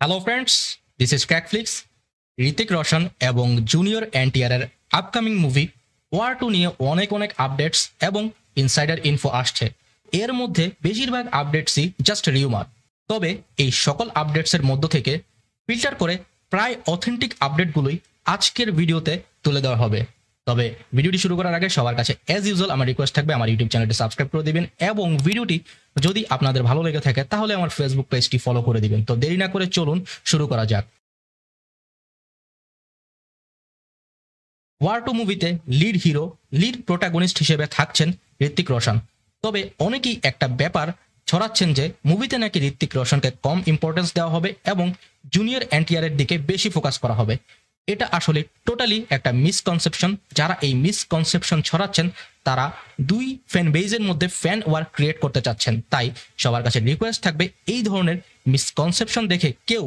Hello friends, this is Crackflix. Hrithik Roshan এবং junior এনটিআরের upcoming movie War 2 নিয়ে অনেক অনেক আপডেটস এবং ইনসাইডার ইনফো আসছে। এর মধ্যে বেশিরভাগ আপডেটসই জাস্ট রিউমার। তবে এই সকল আপডেটসের মধ্য থেকে ফিল্টার করে প্রায় অথেন্টিক আপডেটগুলোই আজকের ভিডিওতে তুলে দেওয়া হবে। তবে ভিডিওটি শুরু করার আগে সবার কাছে অ্যাজ ইউজুয়াল আমার রিকোয়েস্ট থাকবে আমার ইউটিউব চ্যানেলটি সাবস্ক্রাইব করে দিবেন এবং ভিডিওটি যদি আপনাদের ভালো লেগে থাকে তাহলে আমার ফেসবুক পেজটি ফলো করে দিবেন। তো দেরি না করে চলুন শুরু করা যাক। ওয়ার 2 মুভিতে লিড প্রোটাগনিস্ট হিসেবে থাকছেন ঋতিক রোশন। তবে অনেকেই একটা ব্যাপার ছড়াচ্ছেন যে মুভিতে নাকি ঋতিক রোশনকে কম ইম্পর্টেন্স দেওয়া হবে এবং জুনিয়র এনটিআর এর দিকে বেশি ফোকাস করা হবে। এটা আসলে টোটালি একটা মিসকনসেপশন। যারা এই মিসকনসেপশন ছড়াচ্ছেন তারা দুই ফ্যান বেজের মধ্যে ফ্যান ওয়ার ক্রিয়েট করতে চাচ্ছেন। তাই সবার কাছে রিকোয়েস্ট থাকবে এই ধরনের মিসকনসেপশন দেখে কেউ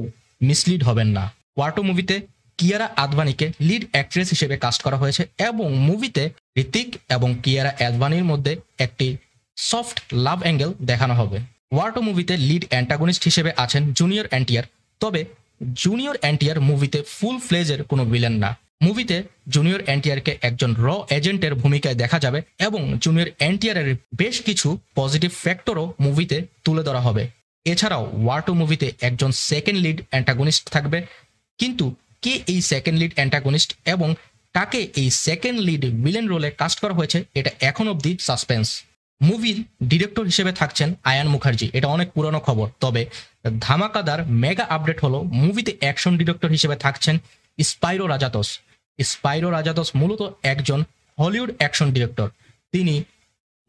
মিসলিড হবেন না। ওয়ার 2 মুভিতে কিয়ারা আদভানিকে লিড অ্যাক্ট্রেস হিসেবে কাস্ট করা হয়েছে এবং মুভিতে ঋতিক এবং কিয়ারা আদভানির মধ্যে একটি সফট লাভ অ্যাঙ্গেল দেখানো হবে। ওয়ার 2 মুভিতে লিড অ্যান্টাগনিস্ট হিসেবে আছেন জুনিয়র এনটিআর। তবে জুনিয়র এনটিআর মুভিতে ফুল ফ্লেজের কোনো ভিলেন না। মুভিতে জুনিয়র এনটিআরকে একজন র এজেন্টের ভূমিকায় দেখা যাবে এবং জুনিয়র এনটিআরের বেশ কিছু পজিটিভ ফ্যাক্টরও মুভিতে তুলে ধরা হবে। এছাড়াও ওয়ার 2 মুভিতে একজন সেকেন্ড লিড অ্যান্টাগনিস্ট থাকবে, কিন্তু কে এই সেকেন্ড লিড অ্যান্টাগনিস্ট এবং কাকে এই সেকেন্ড লিড ভিলেন রোলে কাস্ট করা হয়েছে এটা এখন অবধি সাসপেন্স। মুভির ডিরেক্টর হিসেবে থাকছেন আয়ান মুখার্জি। এটা অনেক পুরনো খবর। তবে ধামাকাদার মেগা আপডেট হলো মুভিতে অ্যাকশন ডিরেক্টর হিসেবে থাকছেন স্পাইরো রাজাতোস। স্পাইরো রাজাতোস মূলত একজন হলিউড অ্যাকশন ডিরেক্টর। তিনি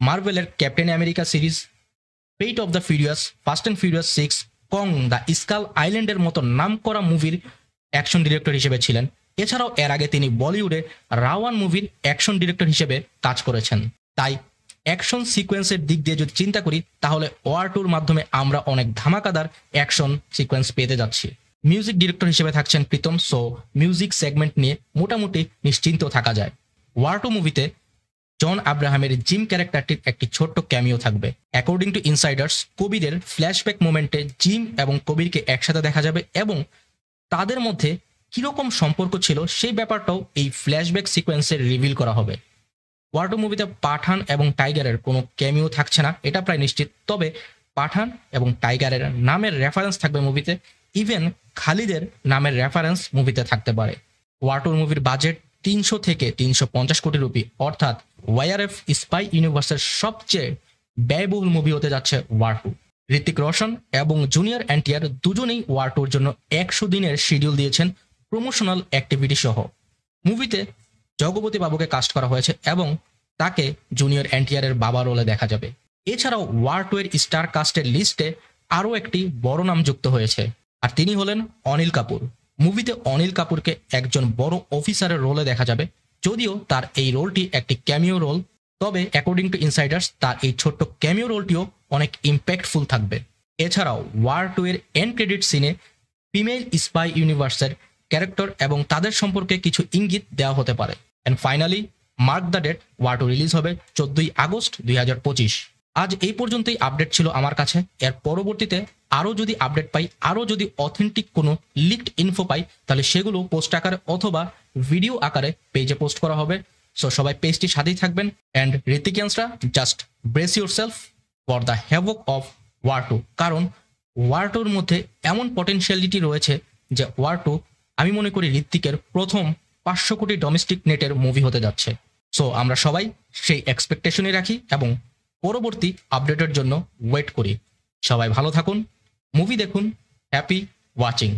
মার্ভেলের Captain America series, Fate of the Furious, Fast and Furious 6, Kong the Skull আইল্যান্ডের মতো নামকরা মুভির অ্যাকশন ডিরেক্টর হিসেবে ছিলেন। এছাড়াও এর আগে তিনি বলিউডে রাওয়ান মুভির অ্যাকশন ডিরেক্টর হিসেবে কাজ করেছেন। তাই অ্যাকশন সিকোয়েন্সের দিক দিয়ে যদি চিন্তা করি তাহলে ওয়ার 2 মাধ্যমে আমরা অনেক ধামাকাদার অ্যাকশন সিকোয়েন্স পেতে যাচ্ছি। মিউজিক ডিরেক্টর হিসেবে থাকছেন প্রীতম। সো মিউজিক সেগমেন্ট নিয়ে মোটামুটি নিশ্চিন্ত থাকা যায়। ওয়ার 2 মুভিতে জন আব্রাহামের জিম ক্যারেক্টারটির একটি ছোট্ট ক্যামিও থাকবে। অ্যাকর্ডিং টু ইনসাইডার্স, কবিরের ফ্ল্যাশব্যাক মোমেন্টে জিম এবং কবিরকে একসাথে দেখা যাবে এবং তাদের মধ্যে কিরকম সম্পর্ক ছিল সেই ব্যাপারটাও এই ফ্ল্যাশব্যাক সিকোয়েন্সে রিভিল করা হবে। ওয়ার 2 মুভিতে পাঠান এবং টাইগারের কোনো ক্যামিও থাকছে না, এটা প্রায় নিশ্চিত। তবে পাঠান এবং টাইগারের নামের রেফারেন্স থাকবে মুভিতে। ইভেন খালিদের নামের রেফারেন্স মুভিতে থাকতে পারে। ওয়ার 2 মুভির বাজেট 300 থেকে 350 কোটি রুপি, অর্থাৎ ওয়াইআরএফ স্পাই ইউনিভার্সের সবচেয়ে ব্যয়বহুল মুভি হতে যাচ্ছে ওয়ার 2। ঋতিক রোশন এবং জুনিয়র এনটিআর দুজনেই ওয়ার 2-র জন্য 100 দিনের শিডিউল দিয়েছেন প্রমোশনাল অ্যাক্টিভিটি সহ। মুভিতে জগপতি বাবুকে কাস্ট করা হয়েছে এবং তাকে জুনিয়র এনটিআর এর বাবা রোলে দেখা যাবে। এছাড়াও ওয়ার 2 এর স্টার কাস্টের লিস্টে আরও একটি বড় নাম যুক্ত হয়েছে, আর তিনি হলেন অনিল কাপুর। মুভিতে অনিল কাপুরকে একজন বড় অফিসারের রোলে দেখা যাবে, যদিও তার এই রোলটি একটি ক্যামিও রোল। তবে অ্যাকর্ডিং টু ইনসাইডার্স তার এই ছোট্ট ক্যামিও রোলটিও অনেক ইম্প্যাক্টফুল থাকবে। এছাড়াও ওয়ার 2 এর এন্ড ক্রেডিট সিনে ফিমেল স্পাই ইউনিভার্সের ক্যারেক্টার এবং তাদের সম্পর্কে কিছু ইঙ্গিত দেওয়া হতে পারে। And finally mark the date, war 2 release হবে 14 আগস্ট 2025। আজ এই পর্যন্তই আপডেট ছিল আমার কাছে। এর পরবর্তীতে আরও যদি আপডেট পাই, আরও যদি অথেন্টিক কোনো লিকড ইনফো পাই, তাহলে সেগুলো পোস্ট আকারে অথবা ভিডিও আকারে পেজে পোস্ট করা হবে। সো সবাই পেজটির সাথেই থাকবেন। অ্যান্ড ঋতিকিয়ান্সরা just brace yourself for the havoc of War 2, কারণ ওয়ার 2-র মধ্যে এমন পটেনশিয়ালিটি রয়েছে যে ওয়ার 2 আমি মনে করি ঋত্বিকের প্রথম 500 কোটি ডোমেস্টিক নেটের মুভি হতে যাচ্ছে। সো আমরা সবাই সেই এক্সপেকটেশনই রাখি এবং পরবর্তী আপডেটের জন্য ওয়েট করি। সবাই ভালো থাকুন, মুভি দেখুন, হ্যাপি ওয়াচিং।